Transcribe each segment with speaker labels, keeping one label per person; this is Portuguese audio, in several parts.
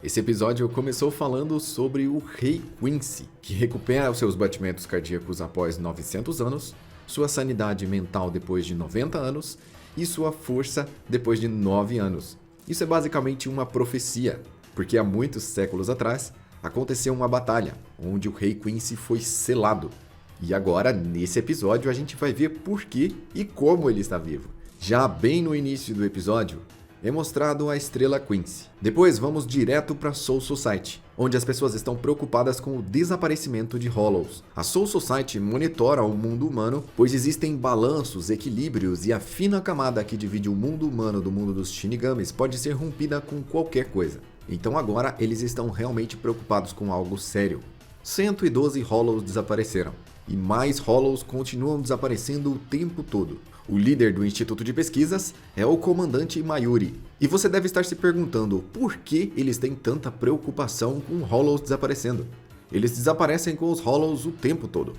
Speaker 1: Esse episódio começou falando sobre o Rei Quincy, que recupera os seus batimentos cardíacos após 900 anos, sua sanidade mental depois de 90 anos e sua força depois de 9 anos. Isso é basicamente uma profecia, porque há muitos séculos atrás aconteceu uma batalha onde o Rei Quincy foi selado. E agora, nesse episódio, a gente vai ver por que e como ele está vivo. Já bem no início do episódio, é mostrado a estrela Quincy. Depois vamos direto para Soul Society, onde as pessoas estão preocupadas com o desaparecimento de Hollows. A Soul Society monitora o mundo humano, pois existem balanços, equilíbrios e a fina camada que divide o mundo humano do mundo dos Shinigamis pode ser rompida com qualquer coisa. Então agora eles estão realmente preocupados com algo sério. 112 Hollows desapareceram, e mais Hollows continuam desaparecendo o tempo todo. O líder do Instituto de Pesquisas é o comandante Mayuri. E você deve estar se perguntando por que eles têm tanta preocupação com Hollows desaparecendo. Eles desaparecem com os Hollows o tempo todo.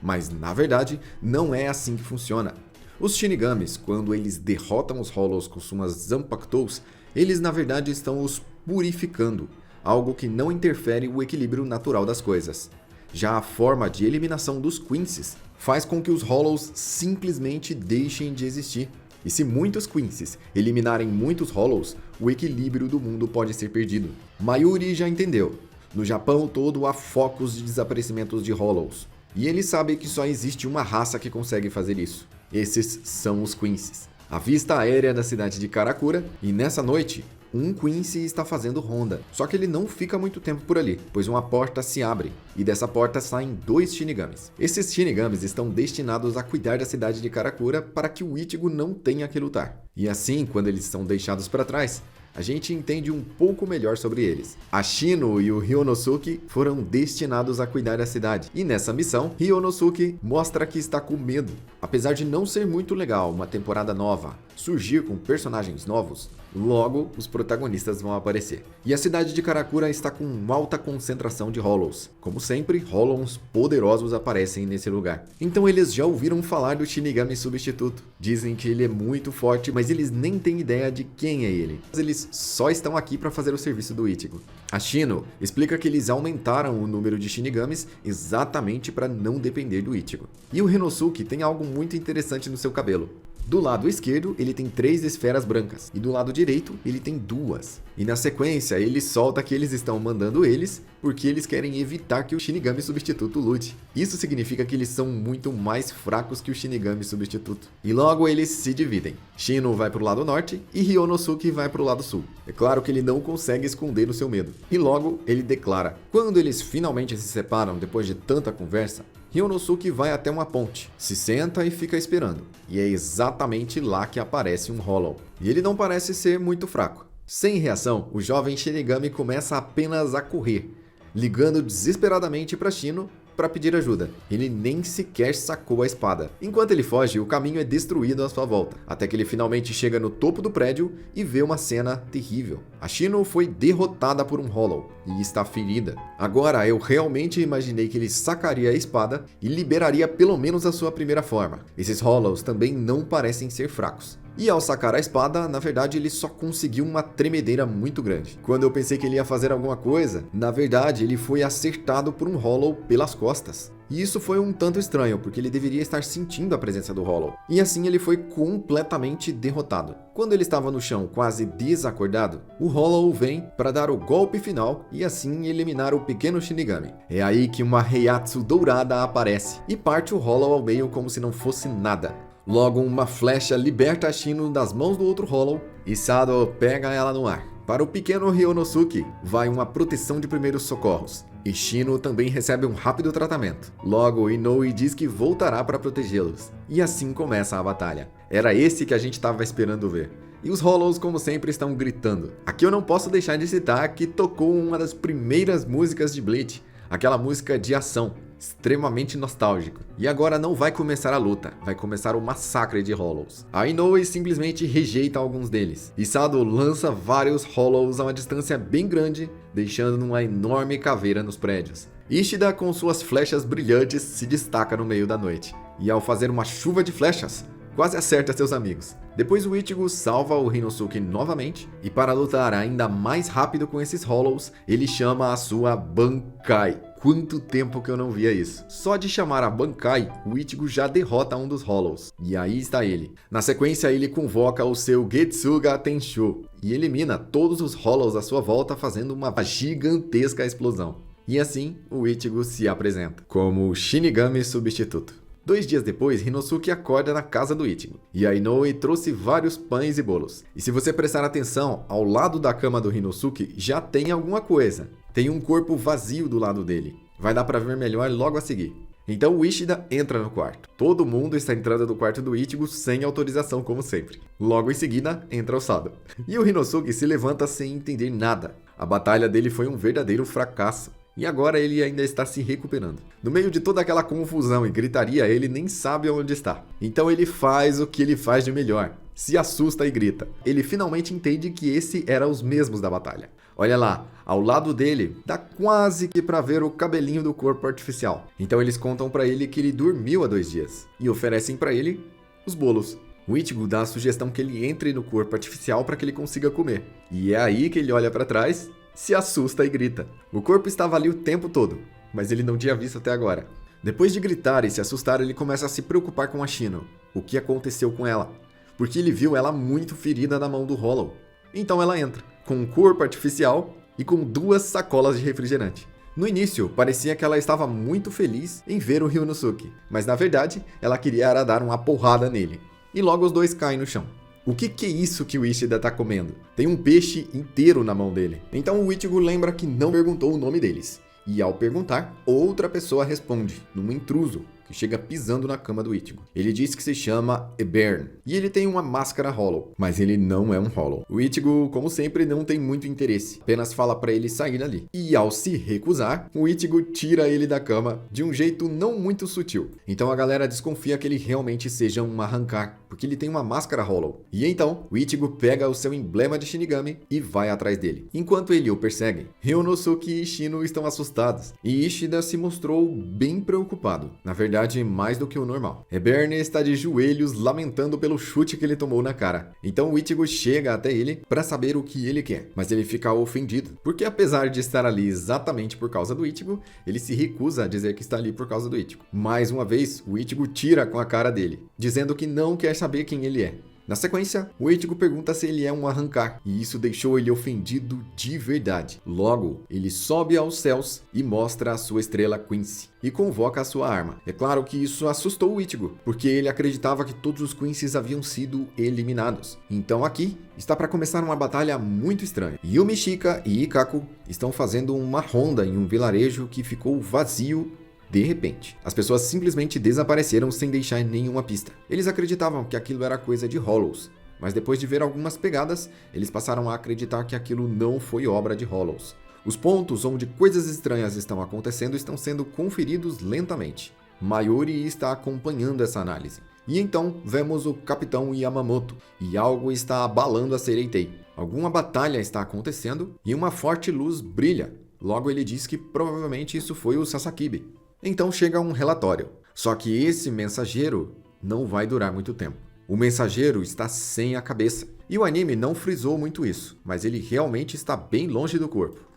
Speaker 1: Mas na verdade, não é assim que funciona. Os Shinigamis, quando eles derrotam os Hollows com suas Zanpakutos, eles na verdade estão os purificando, algo que não interfere o equilíbrio natural das coisas. Já a forma de eliminação dos Quincies faz com que os Hollows simplesmente deixem de existir. E se muitos Quincies eliminarem muitos Hollows, o equilíbrio do mundo pode ser perdido. Mayuri já entendeu. No Japão todo há focos de desaparecimentos de Hollows. E ele sabe que só existe uma raça que consegue fazer isso. Esses são os Quincies. A vista aérea da cidade de Karakura, e nessa noite, um Quincy está fazendo ronda, só que ele não fica muito tempo por ali, pois uma porta se abre, e dessa porta saem 2 Shinigamis. Esses Shinigamis estão destinados a cuidar da cidade de Karakura para que o Ichigo não tenha que lutar. E assim, quando eles são deixados para trás, a gente entende um pouco melhor sobre eles. A Shino e o Ryonosuke foram destinados a cuidar da cidade. E nessa missão, Ryonosuke mostra que está com medo. Apesar de não ser muito legal uma temporada nova surgir com personagens novos, logo os protagonistas vão aparecer. E a cidade de Karakura está com uma alta concentração de Hollows. Como sempre, Hollows poderosos aparecem nesse lugar. Então eles já ouviram falar do Shinigami substituto. Dizem que ele é muito forte, mas eles nem têm ideia de quem é ele. Eles só estão aqui para fazer o serviço do Ichigo. A Shino explica que eles aumentaram o número de Shinigamis exatamente para não depender do Ichigo. E o Renosuke tem algo muito interessante no seu cabelo. Do lado esquerdo, ele tem 3 esferas brancas, e do lado direito, ele tem 2. E na sequência, ele solta que eles estão mandando eles, porque eles querem evitar que o Shinigami substituto lute. Isso significa que eles são muito mais fracos que o Shinigami substituto. E logo eles se dividem. Shino vai pro lado norte, e Ryonosuke vai pro lado sul. É claro que ele não consegue esconder o seu medo. E logo, ele declara. Quando eles finalmente se separam depois de tanta conversa, Ryonosuke vai até uma ponte, se senta e fica esperando. E é exatamente lá que aparece um Hollow. E ele não parece ser muito fraco. Sem reação, o jovem Shinigami começa apenas a correr, ligando desesperadamente para Shino para pedir ajuda. Ele nem sequer sacou a espada. Enquanto ele foge, o caminho é destruído à sua volta, até que ele finalmente chega no topo do prédio e vê uma cena terrível. A Shino foi derrotada por um Hollow e está ferida. Agora eu realmente imaginei que ele sacaria a espada e liberaria pelo menos a sua primeira forma. Esses Hollows também não parecem ser fracos. E ao sacar a espada, na verdade ele só conseguiu uma tremedeira muito grande. Quando eu pensei que ele ia fazer alguma coisa, na verdade ele foi acertado por um Hollow pelas costas. E isso foi um tanto estranho, porque ele deveria estar sentindo a presença do Hollow. E assim ele foi completamente derrotado. Quando ele estava no chão quase desacordado, o Hollow vem para dar o golpe final e assim eliminar o pequeno Shinigami. É aí que uma Heiatsu dourada aparece e parte o Hollow ao meio como se não fosse nada. Logo, uma flecha liberta a Shino das mãos do outro Hollow e Sado pega ela no ar. Para o pequeno Ryonosuke, vai uma proteção de primeiros socorros. E Shino também recebe um rápido tratamento. Logo, Inoue diz que voltará para protegê-los. E assim começa a batalha. Era esse que a gente estava esperando ver. E os Hollows, como sempre, estão gritando. Aqui eu não posso deixar de citar que tocou uma das primeiras músicas de Bleach. Aquela música de ação. Extremamente nostálgico. E agora não vai começar a luta, vai começar o massacre de Hollows. A Inoue simplesmente rejeita alguns deles. E Sado lança vários Hollows a uma distância bem grande, deixando uma enorme caveira nos prédios. Ishida, com suas flechas brilhantes, se destaca no meio da noite. E ao fazer uma chuva de flechas, quase acerta seus amigos. Depois o Ichigo salva o Rinosuke novamente, e para lutar ainda mais rápido com esses Hollows, ele chama a sua Bankai. Quanto tempo que eu não via isso. Só de chamar a Bankai, o Ichigo já derrota um dos Hollows. E aí está ele. Na sequência, ele convoca o seu Getsuga Tenshu e elimina todos os Hollows à sua volta, fazendo uma gigantesca explosão. E assim, o Ichigo se apresenta como o Shinigami substituto. 2 dias depois, Rinosuke acorda na casa do Ichigo, e a Inoue trouxe vários pães e bolos. E se você prestar atenção, ao lado da cama do Rinosuke já tem alguma coisa. Tem um corpo vazio do lado dele. Vai dar pra ver melhor logo a seguir. Então o Ishida entra no quarto. Todo mundo está entrando no quarto do Ichigo sem autorização, como sempre. Logo em seguida, entra o Sado. E o Rinosuke se levanta sem entender nada. A batalha dele foi um verdadeiro fracasso. E agora ele ainda está se recuperando. No meio de toda aquela confusão e gritaria, ele nem sabe onde está. Então ele faz o que ele faz de melhor. Se assusta e grita. Ele finalmente entende que esse era os mesmos da batalha. Olha lá, ao lado dele, dá quase que pra ver o cabelinho do corpo artificial. Então eles contam pra ele que ele dormiu há 2 dias. E oferecem pra ele os bolos. O Ichigo dá a sugestão que ele entre no corpo artificial para que ele consiga comer. E é aí que ele olha pra trás, se assusta e grita. O corpo estava ali o tempo todo, mas ele não tinha visto até agora. Depois de gritar e se assustar, ele começa a se preocupar com a Shino. O que aconteceu com ela? Porque ele viu ela muito ferida na mão do Hollow. Então ela entra, com um corpo artificial e com 2 sacolas de refrigerante. No início, parecia que ela estava muito feliz em ver o Rinosuke, mas na verdade, ela queria era dar uma porrada nele. E logo os dois caem no chão. O que é isso que o Ishida tá comendo? Tem um peixe inteiro na mão dele. Então o Ichigo lembra que não perguntou o nome deles. E ao perguntar, outra pessoa responde, num intruso, que chega pisando na cama do Ichigo. Ele diz que se chama Ebern, e ele tem uma máscara Hollow, mas ele não é um Hollow. O Ichigo, como sempre, não tem muito interesse, apenas fala pra ele sair dali. E ao se recusar, o Ichigo tira ele da cama de um jeito não muito sutil. Então a galera desconfia que ele realmente seja um Arrancar, porque ele tem uma máscara Hollow. E então, o Ichigo pega o seu emblema de Shinigami e vai atrás dele. Enquanto ele o persegue, Ryonosuke e Shino estão assustados, e Ishida se mostrou bem preocupado. Na verdade, mais do que o normal. Ebern está de joelhos lamentando pelo chute que ele tomou na cara. Então o Ichigo chega até ele para saber o que ele quer, mas ele fica ofendido, porque apesar de estar ali exatamente por causa do Ichigo, ele se recusa a dizer que está ali por causa do Ichigo. Mais uma vez, o Ichigo tira com a cara dele, dizendo que não quer saber quem ele é. Na sequência, o Ichigo pergunta se ele é um Arrancar, e isso deixou ele ofendido de verdade. Logo, ele sobe aos céus e mostra a sua estrela Quincy, e convoca a sua arma. É claro que isso assustou o Ichigo, porque ele acreditava que todos os Quincy's haviam sido eliminados. Então aqui, está para começar uma batalha muito estranha. Yumi Shika e Ikako estão fazendo uma ronda em um vilarejo que ficou vazio. De repente, as pessoas simplesmente desapareceram sem deixar nenhuma pista. Eles acreditavam que aquilo era coisa de Hollows, mas depois de ver algumas pegadas, eles passaram a acreditar que aquilo não foi obra de Hollows. Os pontos onde coisas estranhas estão acontecendo estão sendo conferidos lentamente. Mayuri está acompanhando essa análise. E então vemos o Capitão Yamamoto, e algo está abalando a Sereitei. Alguma batalha está acontecendo e uma forte luz brilha. Logo ele diz que provavelmente isso foi o Sasakibe. Então chega um relatório, só que esse mensageiro não vai durar muito tempo. O mensageiro está sem a cabeça, e o anime não frisou muito isso, mas ele realmente está bem longe do corpo.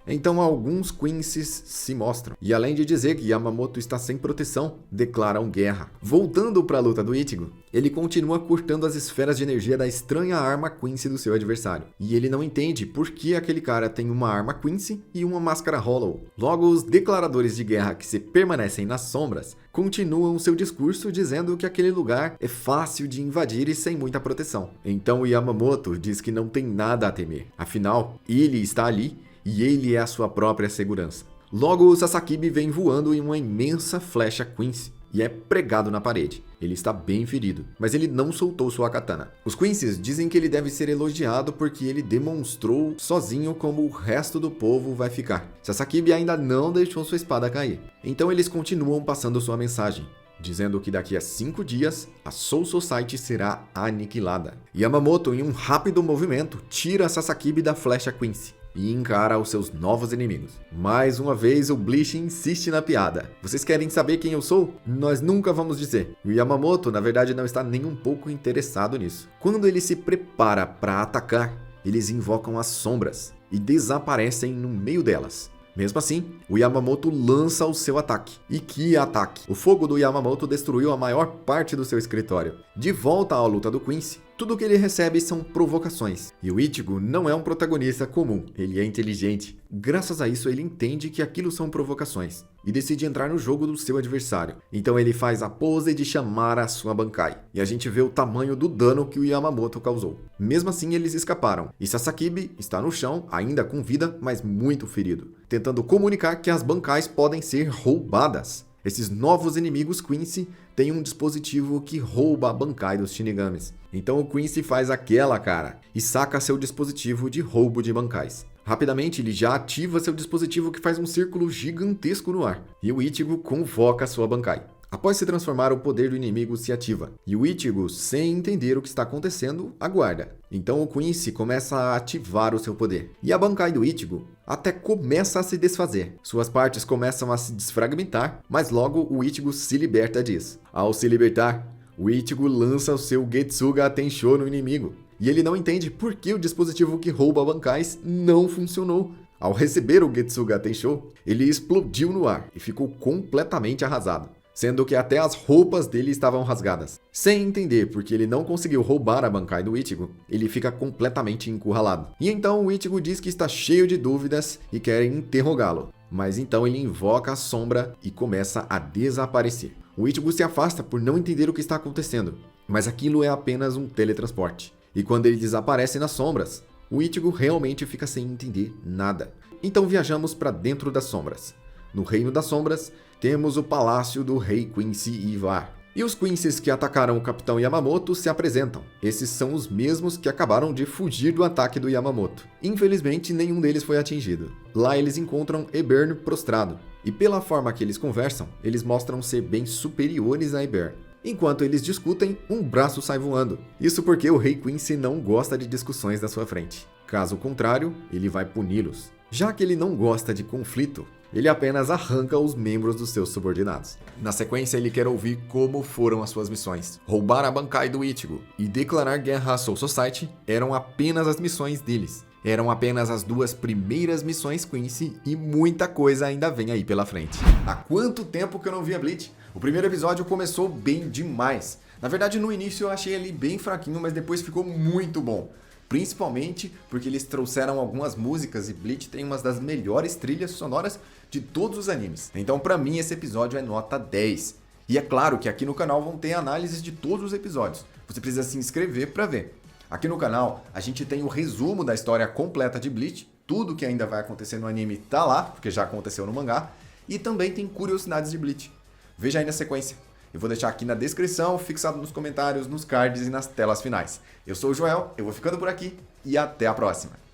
Speaker 1: Então alguns Quincy's se mostram, e além de dizer que Yamamoto está sem proteção, declaram guerra. Voltando para a luta do Ichigo, ele continua cortando as esferas de energia da estranha arma Quincy do seu adversário. E ele não entende por que aquele cara tem uma arma Quincy e uma máscara Hollow. Logo, os declaradores de guerra que se permanecem nas sombras continuam seu discurso dizendo que aquele lugar é fácil de invadir e sem muita proteção. Então Yamamoto diz que não tem nada a temer. Afinal, ele está ali e ele é a sua própria segurança. Logo, o Sasakibe vem voando em uma imensa flecha Quincy e é pregado na parede. Ele está bem ferido, mas ele não soltou sua katana. Os Quincy's dizem que ele deve ser elogiado porque ele demonstrou sozinho como o resto do povo vai ficar. Sasakibe ainda não deixou sua espada cair. Então eles continuam passando sua mensagem, dizendo que daqui a 5 dias, a Soul Society será aniquilada. Yamamoto, em um rápido movimento, tira Sasakibe da flecha Quincy. e encara os seus novos inimigos. Mais uma vez, o Bleach insiste na piada. Vocês querem saber quem eu sou? Nós nunca vamos dizer. O Yamamoto, na verdade, não está nem um pouco interessado nisso. Quando ele se prepara para atacar, eles invocam as sombras e desaparecem no meio delas. Mesmo assim, o Yamamoto lança o seu ataque. E que ataque! O fogo do Yamamoto destruiu a maior parte do seu escritório. De volta à luta do Quincy, tudo que ele recebe são provocações. E o Ichigo não é um protagonista comum, ele é inteligente. Graças a isso, ele entende que aquilo são provocações e decide entrar no jogo do seu adversário. Então ele faz a pose de chamar a sua Bankai. E a gente vê o tamanho do dano que o Yamamoto causou. Mesmo assim, eles escaparam. E Sasakibe está no chão, ainda com vida, mas muito ferido, tentando comunicar que as Bankais podem ser roubadas. Esses novos inimigos Quincy têm um dispositivo que rouba a Bankai dos Shinigamis. Então o Quincy faz aquela cara e saca seu dispositivo de roubo de Bankais. Rapidamente ele já ativa seu dispositivo que faz um círculo gigantesco no ar. E o Ichigo convoca sua Bankai. Após se transformar, o poder do inimigo se ativa. E o Ichigo, sem entender o que está acontecendo, aguarda. Então o Quincy começa a ativar o seu poder. E a Bankai do Ichigo até começa a se desfazer. Suas partes começam a se desfragmentar, mas logo o Ichigo se liberta disso. Ao se libertar, o Ichigo lança o seu Getsuga Tensho no inimigo. E ele não entende por que o dispositivo que rouba Bankais não funcionou. Ao receber o Getsuga Tensho, ele explodiu no ar e ficou completamente arrasado, sendo que até as roupas dele estavam rasgadas. Sem entender porque ele não conseguiu roubar a Bankai do Ichigo, ele fica completamente encurralado. E então o Ichigo diz que está cheio de dúvidas e quer interrogá-lo. Mas então ele invoca a sombra e começa a desaparecer. O Ichigo se afasta por não entender o que está acontecendo, mas aquilo é apenas um teletransporte. E quando ele desaparece nas sombras, o Ichigo realmente fica sem entender nada. Então viajamos para dentro das sombras. No Reino das Sombras, temos o palácio do rei Quincy Ivar. E os Quincy's que atacaram o Capitão Yamamoto se apresentam. Esses são os mesmos que acabaram de fugir do ataque do Yamamoto. Infelizmente, nenhum deles foi atingido. Lá eles encontram Eburn prostrado. E pela forma que eles conversam, eles mostram ser bem superiores a Eburn. Enquanto eles discutem, um braço sai voando. Isso porque o rei Quincy não gosta de discussões na sua frente. Caso contrário, ele vai puni-los. Já que ele não gosta de conflito, ele apenas arranca os membros dos seus subordinados. Na sequência, ele quer ouvir como foram as suas missões. Roubar a Bankai do Ichigo e declarar guerra à Soul Society eram apenas as missões deles. Eram apenas as duas primeiras missões Quincy e muita coisa ainda vem aí pela frente. Há quanto tempo que eu não via Bleach? O primeiro episódio começou bem demais. Na verdade, no início eu achei ele bem fraquinho, mas depois ficou muito bom. Principalmente porque eles trouxeram algumas músicas e Bleach tem uma das melhores trilhas sonoras de todos os animes. Então, pra mim, esse episódio é nota 10. E é claro que aqui no canal vão ter análises de todos os episódios. Você precisa se inscrever pra ver. Aqui no canal, a gente tem o resumo da história completa de Bleach. Tudo que ainda vai acontecer no anime tá lá, porque já aconteceu no mangá. E também tem curiosidades de Bleach. Veja aí na sequência. Eu vou deixar aqui na descrição, fixado nos comentários, nos cards e nas telas finais. Eu sou o Joel, eu vou ficando por aqui e até a próxima.